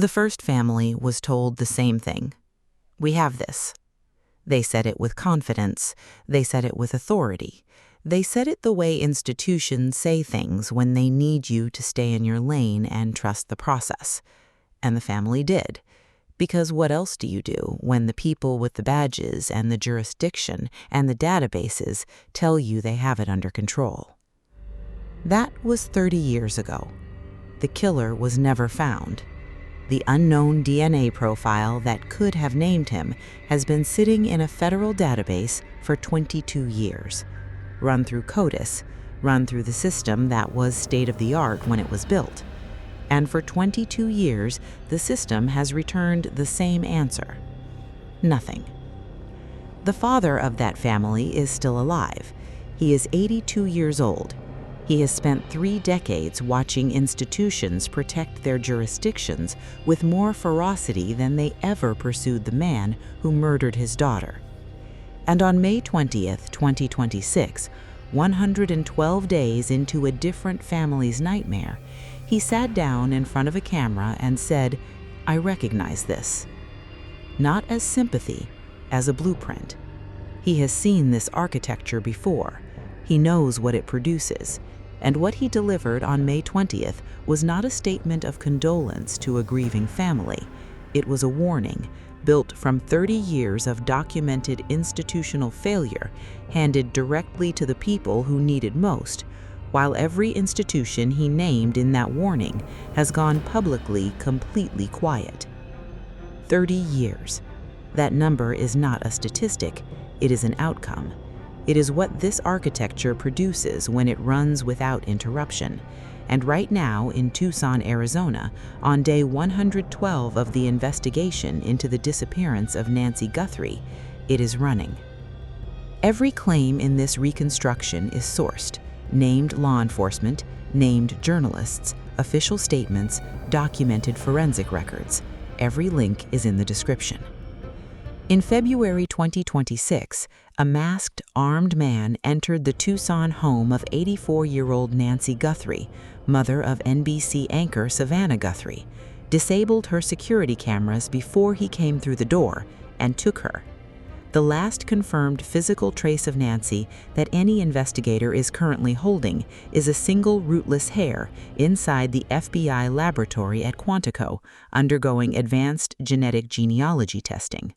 The first family was told the same thing. We have this. They said it with confidence. They said it with authority. They said it the way institutions say things when they need you to stay in your lane and trust the process. And the family did. Because what else do you do when the people with the badges and the jurisdiction and the databases tell you they have it under control? That was 30 years ago. The killer was never found. The unknown DNA profile that could have named him has been sitting in a federal database for 22 years. Run through CODIS, run through the system that was state-of-the-art when it was built. And for 22 years, the system has returned the same answer. Nothing. The father of that family is still alive. He is 82 years old. He has spent 3 decades watching institutions protect their jurisdictions with more ferocity than they ever pursued the man who murdered his daughter. And on May 20th, 2026, 112 days into a different family's nightmare, he sat down in front of a camera and said, "I recognize this." Not as sympathy, as a blueprint. He has seen this architecture before. He knows what it produces. And what he delivered on May 20th was not a statement of condolence to a grieving family. It was a warning, built from 30 years of documented institutional failure, handed directly to the people who needed most, while every institution he named in that warning has gone publicly completely quiet. 30 years. That number is not a statistic, it is an outcome. It is what this architecture produces when it runs without interruption. And right now in Tucson, Arizona, on day 112 of the investigation into the disappearance of Nancy Guthrie, it is running. Every claim in this reconstruction is sourced, named law enforcement, named journalists, official statements, documented forensic records. Every link is in the description. In February 2026, a masked, armed man entered the Tucson home of 84-year-old Nancy Guthrie, mother of NBC anchor Savannah Guthrie, disabled her security cameras before he came through the door, and took her. The last confirmed physical trace of Nancy that any investigator is currently holding is a single rootless hair inside the FBI laboratory at Quantico, undergoing advanced genetic genealogy testing.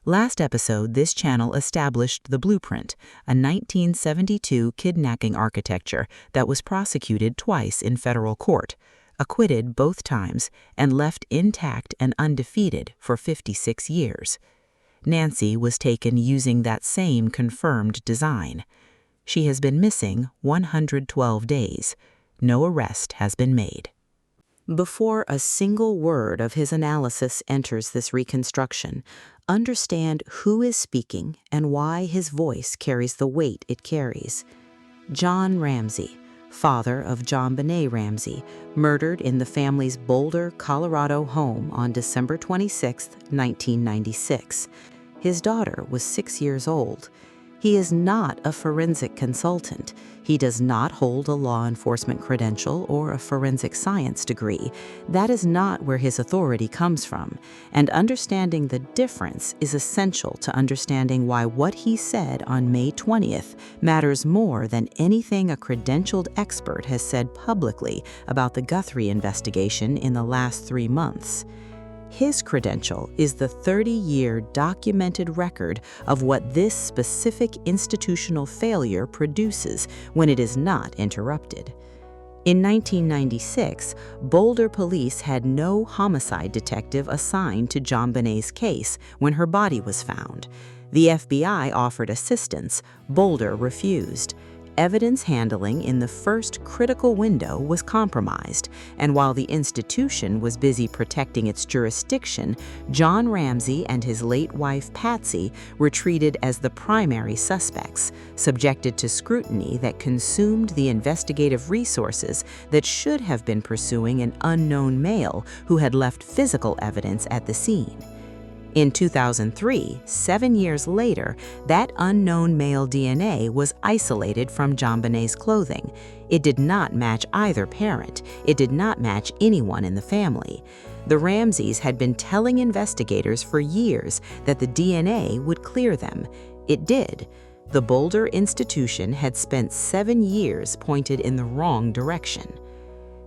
Last episode, this channel established the blueprint, a 1972 kidnapping architecture that was prosecuted twice in federal court, acquitted both times, and left intact and undefeated for 56 years. Nancy was taken using that same confirmed design. She has been missing 112 days. No arrest has been made. Before a single word of his analysis enters this reconstruction, understand who is speaking and why his voice carries the weight it carries. John Ramsay, father of JonBenét Ramsey, murdered in the family's Boulder, Colorado home on December 26, 1996. His daughter was 6 years old. He is not a forensic consultant. He does not hold a law enforcement credential or a forensic science degree. That is not where his authority comes from, and understanding the difference is essential to understanding why what he said on May 20th matters more than anything a credentialed expert has said publicly about the Guthrie investigation in the last 3 months. His credential is the 30-year documented record of what this specific institutional failure produces when it is not interrupted. In 1996, Boulder police had no homicide detective assigned to JonBenét's case when her body was found. The FBI offered assistance. Boulder refused. Evidence handling in the first critical window was compromised, and while the institution was busy protecting its jurisdiction, John Ramsay and his late wife Patsy were treated as the primary suspects, subjected to scrutiny that consumed the investigative resources that should have been pursuing an unknown male who had left physical evidence at the scene. In 2003, 7 years later, that unknown male DNA was isolated from JonBenét's clothing. It did not match either parent. It did not match anyone in the family. The Ramsays had been telling investigators for years that the DNA would clear them. It did. The Boulder institution had spent 7 years pointed in the wrong direction.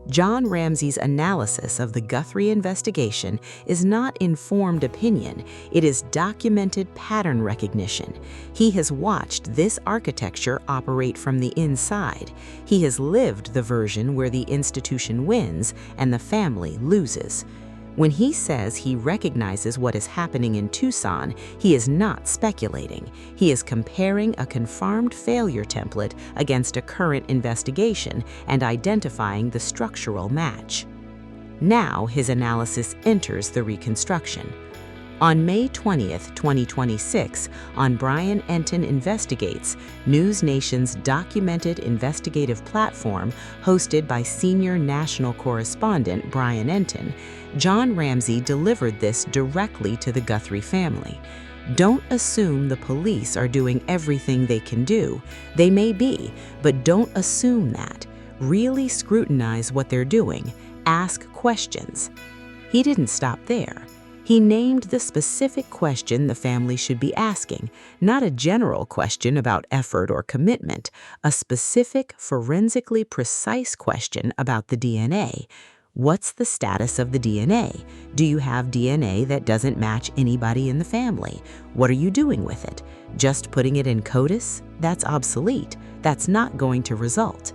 John Ramsay's analysis of the Guthrie investigation is not informed opinion, it is documented pattern recognition. He has watched this architecture operate from the inside. He has lived the version where the institution wins and the family loses. When he says he recognizes what is happening in Tucson, he is not speculating. He is comparing a confirmed failure template against a current investigation and identifying the structural match. Now his analysis enters the reconstruction. On May 20th, 2026, on Brian Enton Investigates, News Nation's documented investigative platform hosted by senior national correspondent Brian Enton, John Ramsay delivered this directly to the Guthrie family. Don't assume the police are doing everything they can do. They may be, but don't assume that. Really scrutinize what they're doing. Ask questions. He didn't stop there. He named the specific question the family should be asking, not a general question about effort or commitment, a specific, forensically precise question about the DNA. What's the status of the DNA? Do you have DNA that doesn't match anybody in the family? What are you doing with it? Just putting it in CODIS? That's obsolete. That's not going to result.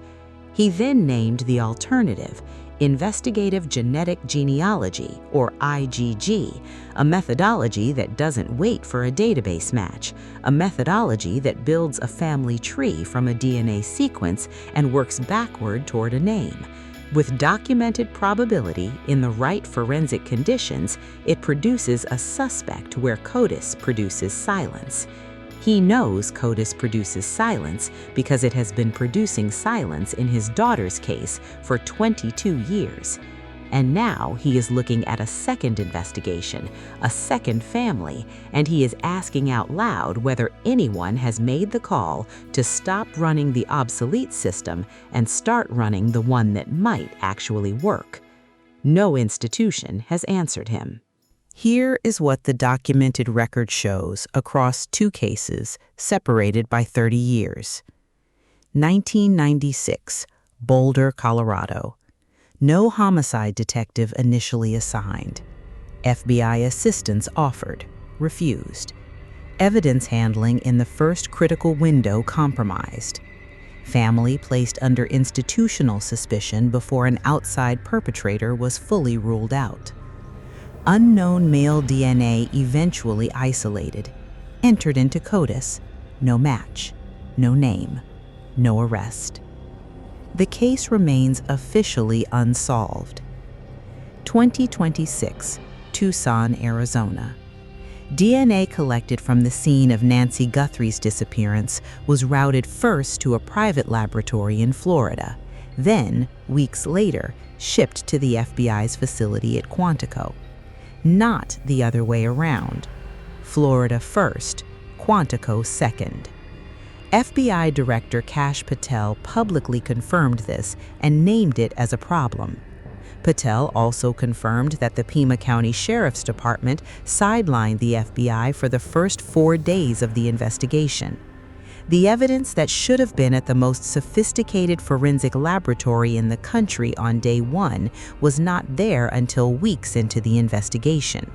He then named the alternative, Investigative Genetic Genealogy, or IgG, a methodology that doesn't wait for a database match, a methodology that builds a family tree from a DNA sequence and works backward toward a name. With documented probability in the right forensic conditions, it produces a suspect where CODIS produces silence. He knows CODIS produces silence because it has been producing silence in his daughter's case for 22 years. And now he is looking at a second investigation, a second family, and he is asking out loud whether anyone has made the call to stop running the obsolete system and start running the one that might actually work. No institution has answered him. Here is what the documented record shows across 2 cases separated by 30 years. 1996, Boulder, Colorado. No homicide detective initially assigned. FBI assistance offered, refused. Evidence handling in the first critical window compromised. Family placed under institutional suspicion before an outside perpetrator was fully ruled out. Unknown male DNA eventually isolated, entered into CODIS, no match, no name, no arrest. The case remains officially unsolved. 2026, Tucson, Arizona. DNA collected from the scene of Nancy Guthrie's disappearance was routed first to a private laboratory in Florida, then, weeks later, shipped to the FBI's facility at Quantico. Not the other way around. Florida first, Quantico second. FBI Director Kash Patel publicly confirmed this and named it as a problem. Patel also confirmed that the Pima County Sheriff's Department sidelined the FBI for the first 4 days of the investigation. The evidence that should have been at the most sophisticated forensic laboratory in the country on day 1 was not there until weeks into the investigation.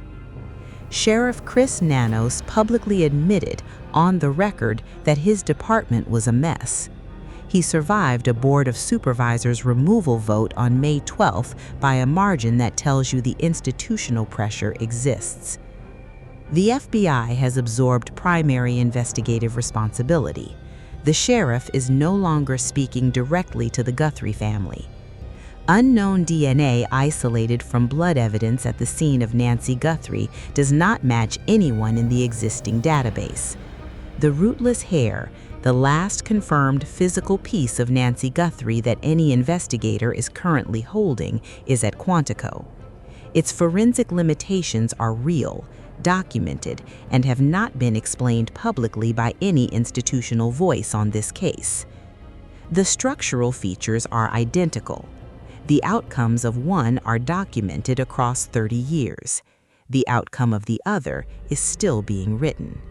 Sheriff Chris Nanos publicly admitted on the record that his department was a mess. He survived a Board of Supervisors removal vote on May 12th by a margin that tells you the institutional pressure exists. The FBI has absorbed primary investigative responsibility. The sheriff is no longer speaking directly to the Guthrie family. Unknown DNA isolated from blood evidence at the scene of Nancy Guthrie does not match anyone in the existing database. The rootless hair, the last confirmed physical piece of Nancy Guthrie that any investigator is currently holding, is at Quantico. Its forensic limitations are real, documented, and have not been explained publicly by any institutional voice on this case. The structural features are identical. The outcomes of one are documented across 30 years. The outcome of the other is still being written.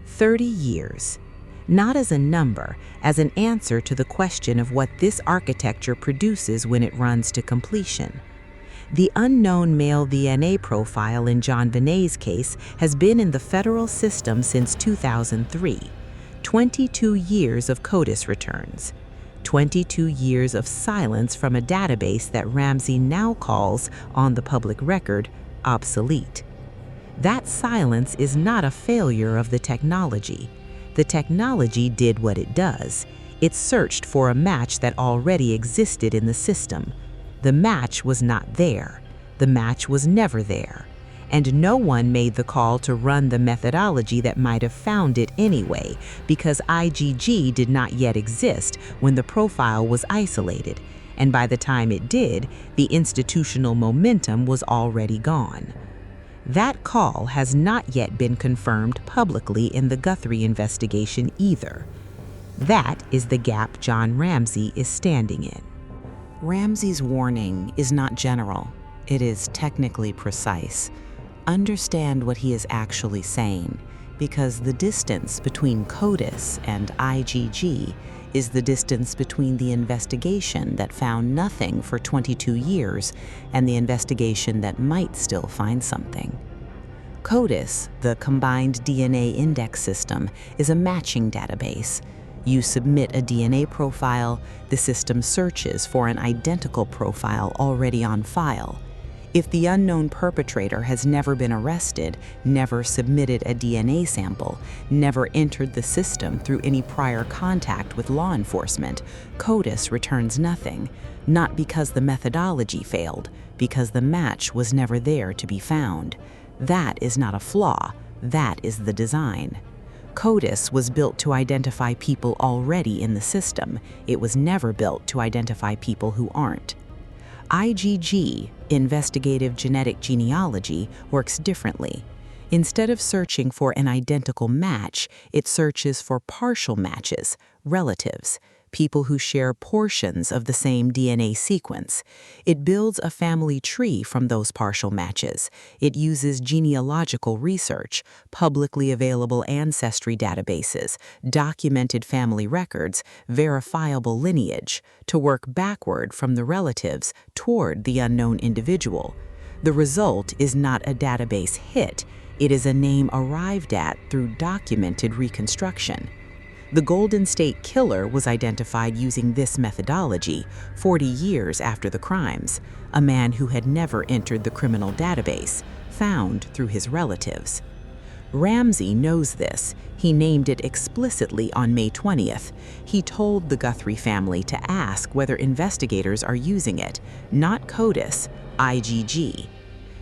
30 years. Not as a number, as an answer to the question of what this architecture produces when it runs to completion. The unknown male DNA profile in JonBenét's case has been in the federal system since 2003. 22 years of CODIS returns. 22 years of silence from a database that Ramsay now calls, on the public record, obsolete. That silence is not a failure of the technology. The technology did what it does. It searched for a match that already existed in the system. The match was not there. The match was never there. And no one made the call to run the methodology that might have found it anyway, because IgG did not yet exist when the profile was isolated, and by the time it did, the institutional momentum was already gone. That call has not yet been confirmed publicly in the Guthrie investigation either. That is the gap John Ramsay is standing in. Ramsay's warning is not general. It is technically precise. Understand what he is actually saying, because the distance between CODIS and IgG is the distance between the investigation that found nothing for 22 years and the investigation that might still find something. CODIS, the Combined DNA Index System, is a matching database. You submit a DNA profile, the system searches for an identical profile already on file. If the unknown perpetrator has never been arrested, never submitted a DNA sample, never entered the system through any prior contact with law enforcement, CODIS returns nothing, not because the methodology failed, because the match was never there to be found. That is not a flaw, that is the design. CODIS was built to identify people already in the system. It was never built to identify people who aren't. IgG, investigative genetic genealogy, works differently. Instead of searching for an identical match, it searches for partial matches, relatives, people who share portions of the same DNA sequence. It builds a family tree from those partial matches. It uses genealogical research, publicly available ancestry databases, documented family records, verifiable lineage, to work backward from the relatives toward the unknown individual. The result is not a database hit. It is a name arrived at through documented reconstruction. The Golden State Killer was identified using this methodology 40 years after the crimes, a man who had never entered the criminal database, found through his relatives. Ramsay knows this. He named it explicitly on May 20th. He told the Guthrie family to ask whether investigators are using it, not CODIS, IgG.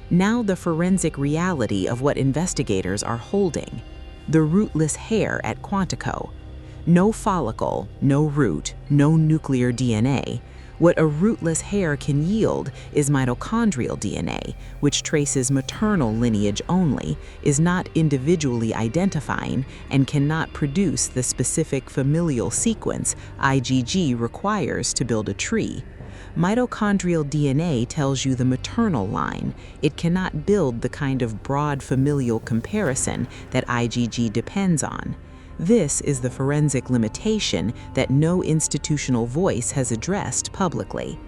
Now the forensic reality of what investigators are holding. The rootless hair at Quantico. No follicle, no root, no nuclear DNA. What a rootless hair can yield is mitochondrial DNA, which traces maternal lineage only, is not individually identifying, and cannot produce the specific familial sequence IgG requires to build a tree. Mitochondrial DNA tells you the maternal line. It cannot build the kind of broad familial comparison that IgG depends on. This is the forensic limitation that no institutional voice has addressed publicly.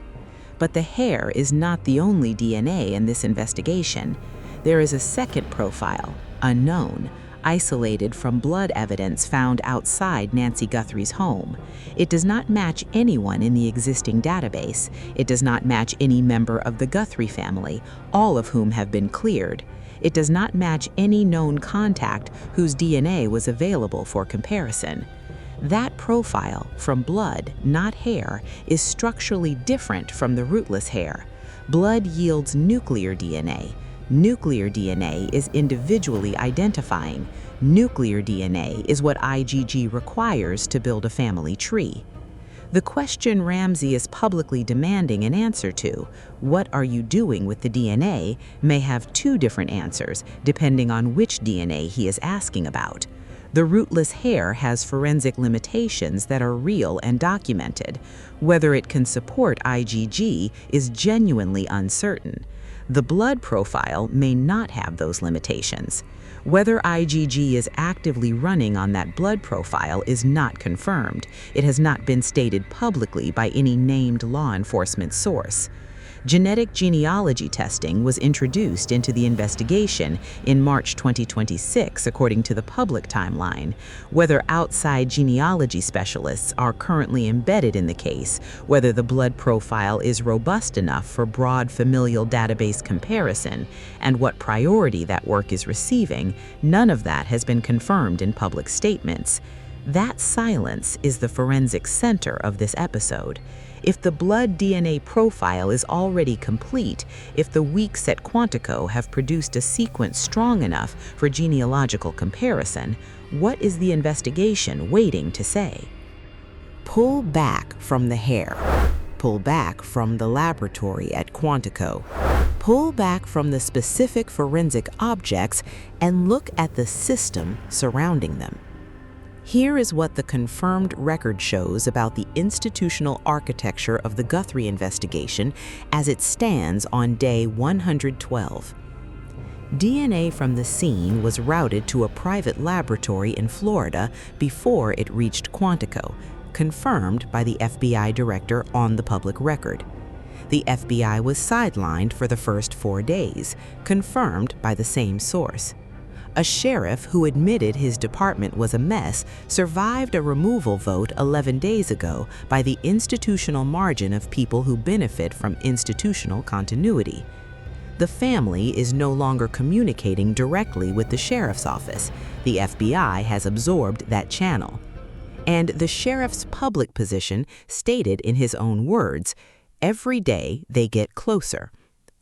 But the hair is not the only DNA in this investigation. There is a second profile, unknown, isolated from blood evidence found outside Nancy Guthrie's home. It does not match anyone in the existing database. It does not match any member of the Guthrie family, all of whom have been cleared. It does not match any known contact whose DNA was available for comparison. That profile, from blood, not hair, is structurally different from the rootless hair. Blood yields nuclear DNA. Nuclear DNA is individually identifying. Nuclear DNA is what IgG requires to build a family tree. The question Ramsay is publicly demanding an answer to, what are you doing with the DNA, may have two different answers depending on which DNA he is asking about. The rootless hair has forensic limitations that are real and documented. Whether it can support IgG is genuinely uncertain. The blood profile may not have those limitations. Whether IgG is actively running on that blood profile is not confirmed. It has not been stated publicly by any named law enforcement source. Genetic genealogy testing was introduced into the investigation in March 2026, according to the public timeline. Whether outside genealogy specialists are currently embedded in the case, whether the blood profile is robust enough for broad familial database comparison, and what priority that work is receiving, none of that has been confirmed in public statements. That silence is the forensic center of this episode. If the blood DNA profile is already complete, if the weeks at Quantico have produced a sequence strong enough for genealogical comparison, what is the investigation waiting to say? Pull back from the hair. Pull back from the laboratory at Quantico. Pull back from the specific forensic objects and look at the system surrounding them. Here is what the confirmed record shows about the institutional architecture of the Guthrie investigation as it stands on day 112. DNA from the scene was routed to a private laboratory in Florida before it reached Quantico, confirmed by the FBI director on the public record. The FBI was sidelined for the first 4 days, confirmed by the same source. A sheriff who admitted his department was a mess survived a removal vote 11 days ago by the institutional margin of people who benefit from institutional continuity. The family is no longer communicating directly with the sheriff's office. The FBI has absorbed that channel. And the sheriff's public position stated in his own words, "Every day they get closer."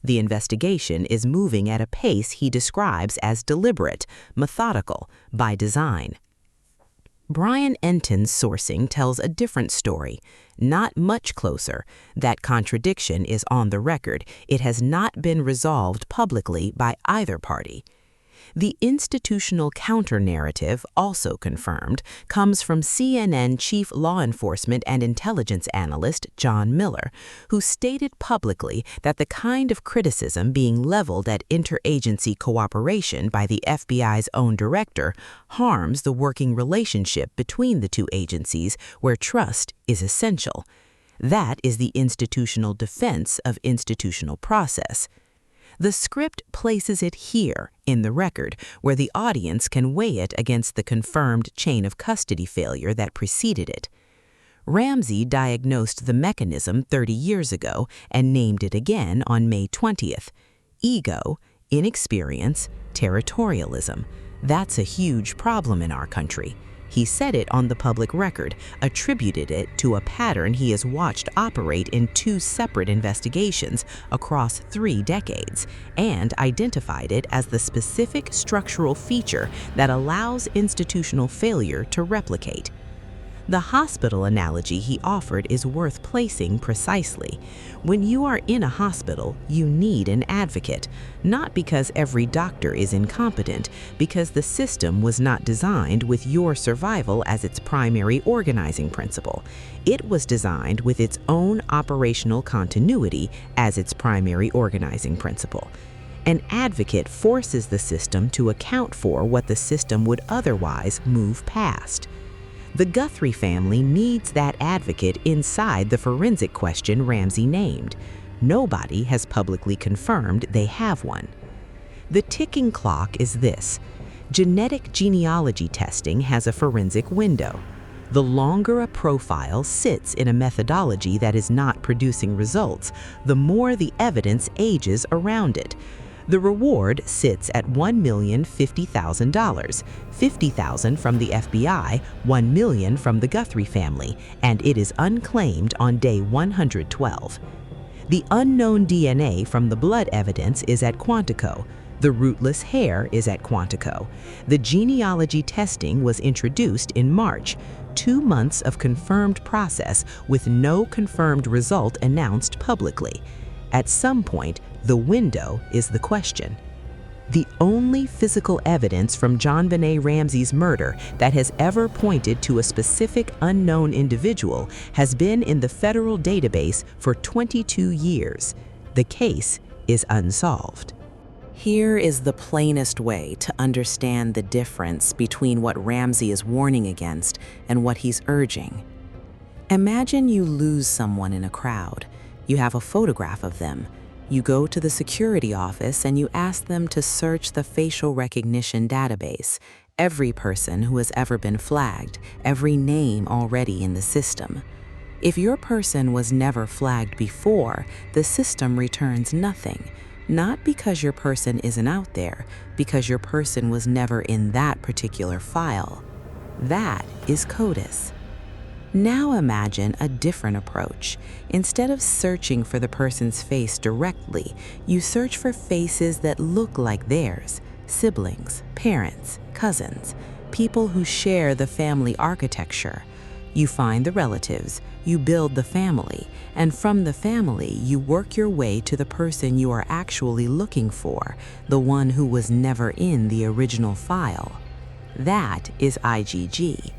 The investigation is moving at a pace he describes as deliberate, methodical, by design. Brian Enton's sourcing tells a different story. Not much closer. That contradiction is on the record. It has not been resolved publicly by either party. The institutional counter-narrative, also confirmed, comes from CNN Chief Law Enforcement and Intelligence Analyst John Miller, who stated publicly that the kind of criticism being leveled at interagency cooperation by the FBI's own director harms the working relationship between the two agencies where trust is essential. That is the institutional defense of institutional process. The script places it here in the record, where the audience can weigh it against the confirmed chain of custody failure that preceded it. Ramsay diagnosed the mechanism 30 years ago and named it again on May 20th. Ego, inexperience, territorialism. That's a huge problem in our country. He said it on the public record, attributed it to a pattern he has watched operate in 2 separate investigations across 3 decades, and identified it as the specific structural feature that allows institutional failure to replicate. The hospital analogy he offered is worth placing precisely. When you are in a hospital, you need an advocate, not because every doctor is incompetent, because the system was not designed with your survival as its primary organizing principle. It was designed with its own operational continuity as its primary organizing principle. An advocate forces the system to account for what the system would otherwise move past. The Guthrie family needs that advocate inside the forensic question Ramsay named. Nobody has publicly confirmed they have one. The ticking clock is this. Genetic genealogy testing has a forensic window. The longer a profile sits in a methodology that is not producing results, the more the evidence ages around it. The reward sits at $1,050,000, $50,000 from the FBI, $1 million from the Guthrie family, and it is unclaimed on day 112. The unknown DNA from the blood evidence is at Quantico. The rootless hair is at Quantico. The genealogy testing was introduced in March. 2 months of confirmed process with no confirmed result announced publicly. At some point, the window is the question. The only physical evidence from JonBenét Ramsey's murder that has ever pointed to a specific unknown individual has been in the federal database for 22 years. The case is unsolved. Here is the plainest way to understand the difference between what Ramsay is warning against and what he's urging. Imagine you lose someone in a crowd. You have a photograph of them. You go to the security office and you ask them to search the facial recognition database, every person who has ever been flagged, every name already in the system. If your person was never flagged before, the system returns nothing. Not because your person isn't out there, because your person was never in that particular file. That is CODIS. Now imagine a different approach. Instead of searching for the person's face directly, you search for faces that look like theirs: siblings, parents, cousins, people who share the family architecture. You find the relatives, you build the family, and from the family you work your way to the person you are actually looking for, the one who was never in the original file. That is IgG.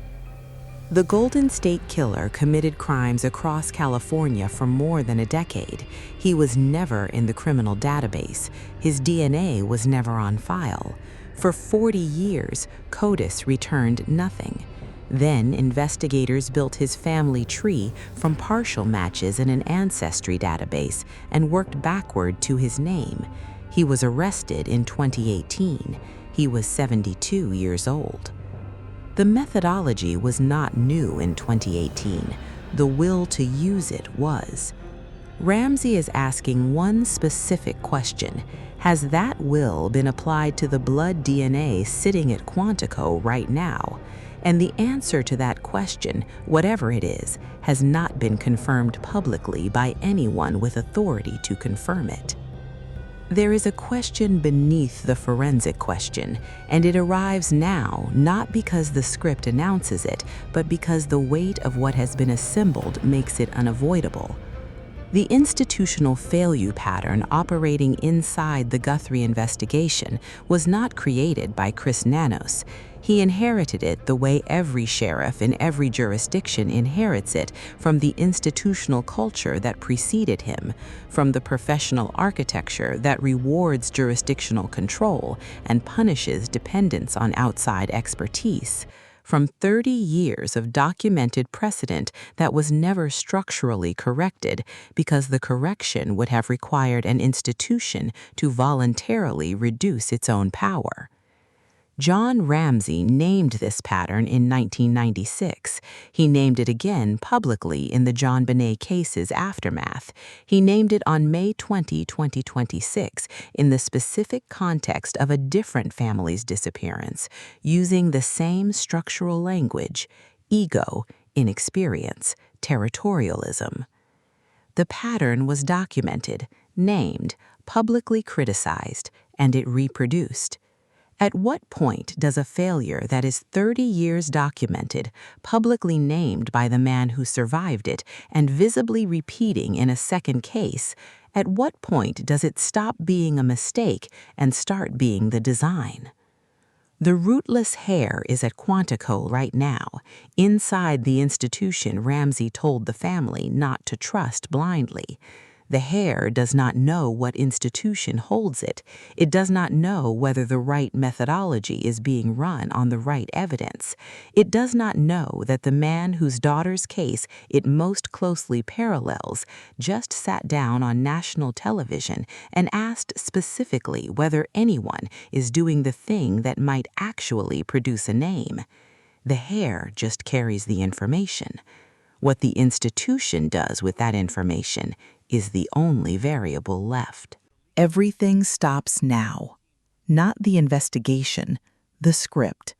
The Golden State Killer committed crimes across California for more than a decade. He was never in the criminal database. His DNA was never on file. For 40 years, CODIS returned nothing. Then investigators built his family tree from partial matches in an ancestry database and worked backward to his name. He was arrested in 2018. He was 72 years old. The methodology was not new in 2018. The will to use it was. Ramsay is asking one specific question. Has that will been applied to the blood DNA sitting at Quantico right now? And the answer to that question, whatever it is, has not been confirmed publicly by anyone with authority to confirm it. There is a question beneath the forensic question, and it arrives now not because the script announces it, but because the weight of what has been assembled makes it unavoidable. The institutional failure pattern operating inside the Guthrie investigation was not created by Chris Nanos. He inherited it the way every sheriff in every jurisdiction inherits it from the institutional culture that preceded him, from the professional architecture that rewards jurisdictional control and punishes dependence on outside expertise, from 30 years of documented precedent that was never structurally corrected because the correction would have required an institution to voluntarily reduce its own power. John Ramsay named this pattern in 1996. He named it again publicly in the JonBenét case's aftermath. He named it on May 20, 2026, in the specific context of a different family's disappearance, using the same structural language: ego, inexperience, territorialism. The pattern was documented, named, publicly criticized, and it reproduced. At what point does a failure that is 30 years documented, publicly named by the man who survived it, and visibly repeating in a second case, at what point does it stop being a mistake and start being the design? The rootless hair is at Quantico right now, inside the institution Ramsay told the family not to trust blindly. The hair does not know what institution holds it. It does not know whether the right methodology is being run on the right evidence. It does not know that the man whose daughter's case it most closely parallels just sat down on national television and asked specifically whether anyone is doing the thing that might actually produce a name. The hair just carries the information. What the institution does with that information is the only variable left. Everything stops now. Not the investigation, the script.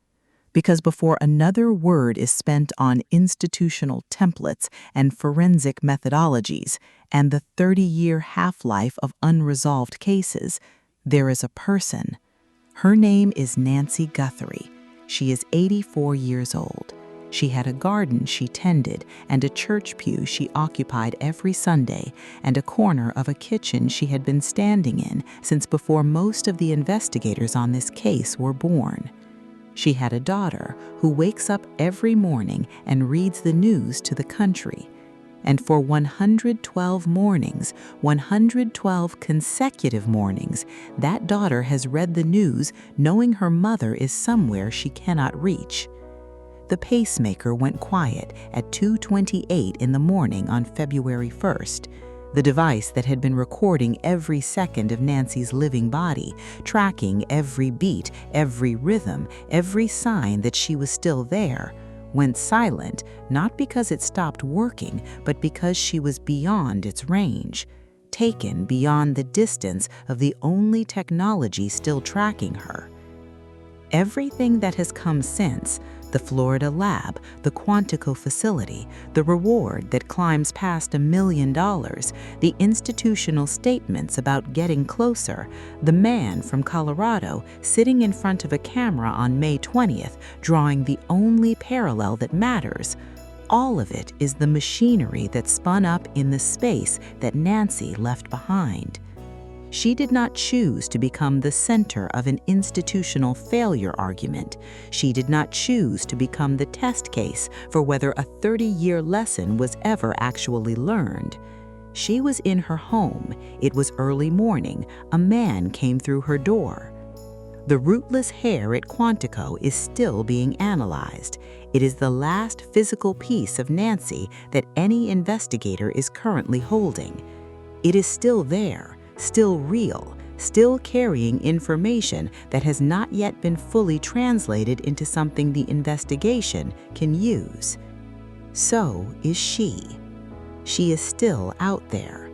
Because before another word is spent on institutional templates and forensic methodologies and the 30-year half-life of unresolved cases, there is a person. Her name is Nancy Guthrie. She is 84 years old. She had a garden she tended and a church pew she occupied every Sunday and a corner of a kitchen she had been standing in since before most of the investigators on this case were born. She had a daughter who wakes up every morning and reads the news to the country. And for 112 mornings, 112 consecutive mornings, that daughter has read the news knowing her mother is somewhere she cannot reach. The pacemaker went quiet at 2:28 in the morning on February 1st. The device that had been recording every second of Nancy's living body, tracking every beat, every rhythm, every sign that she was still there, went silent, not because it stopped working, but because she was beyond its range, taken beyond the distance of the only technology still tracking her. Everything that has come since, the Florida lab, the Quantico facility, the reward that climbs past $1 million, the institutional statements about getting closer, the man from Colorado sitting in front of a camera on May 20th, drawing the only parallel that matters, all of it is the machinery that spun up in the space that Nancy left behind. She did not choose to become the center of an institutional failure argument. She did not choose to become the test case for whether a 30-year lesson was ever actually learned. She was in her home. It was early morning. A man came through her door. The rootless hair at Quantico is still being analyzed. It is the last physical piece of Nancy that any investigator is currently holding. It is still there, still real, still carrying information that has not yet been fully translated into something the investigation can use. So is she. She is still out there.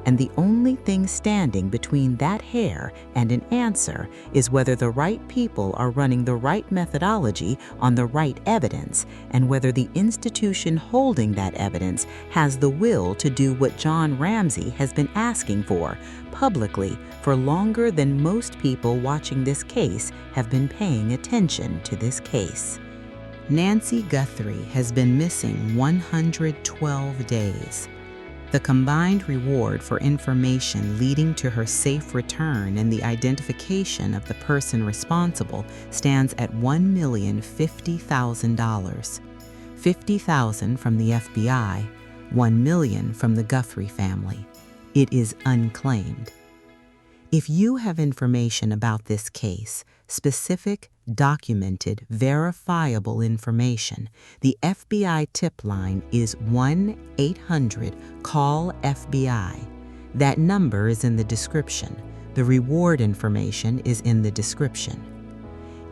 And the only thing standing between that hair and an answer is whether the right people are running the right methodology on the right evidence, and whether the institution holding that evidence has the will to do what John Ramsay has been asking for, publicly, for longer than most people watching this case have been paying attention to this case. Nancy Guthrie has been missing 112 days. The combined reward for information leading to her safe return and the identification of the person responsible stands at $1,050,000. $50,000 from the FBI, $1 million from the Guthrie family. It is unclaimed. If you have information about this case, specific, documented, verifiable information, the FBI tip line is 1-800-CALL-FBI. That number is in the description. The reward information is in the description.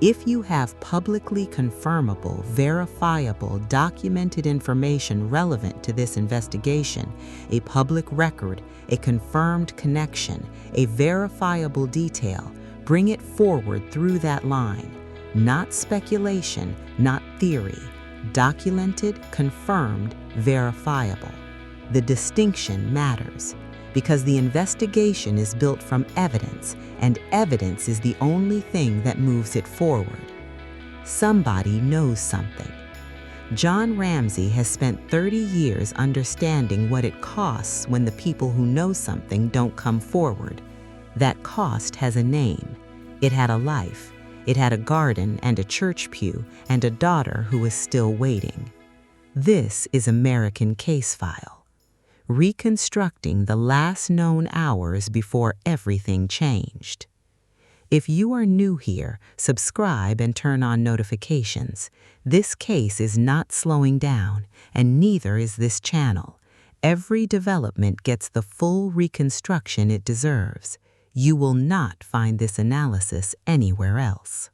If you have publicly confirmable, verifiable, documented information relevant to this investigation, a public record, a confirmed connection, a verifiable detail, bring it forward through that line. Not speculation, not theory. Documented, confirmed, verifiable. The distinction matters, because the investigation is built from evidence, and evidence is the only thing that moves it forward. Somebody knows something. John Ramsay has spent 30 years understanding what it costs when the people who know something don't come forward. That cost has a name. It had a life. It had a garden and a church pew and a daughter who is still waiting. This is American Case File, reconstructing the last known hours before everything changed. If you are new here, subscribe and turn on notifications. This case is not slowing down, and neither is this channel. Every development gets the full reconstruction it deserves. You will not find this analysis anywhere else.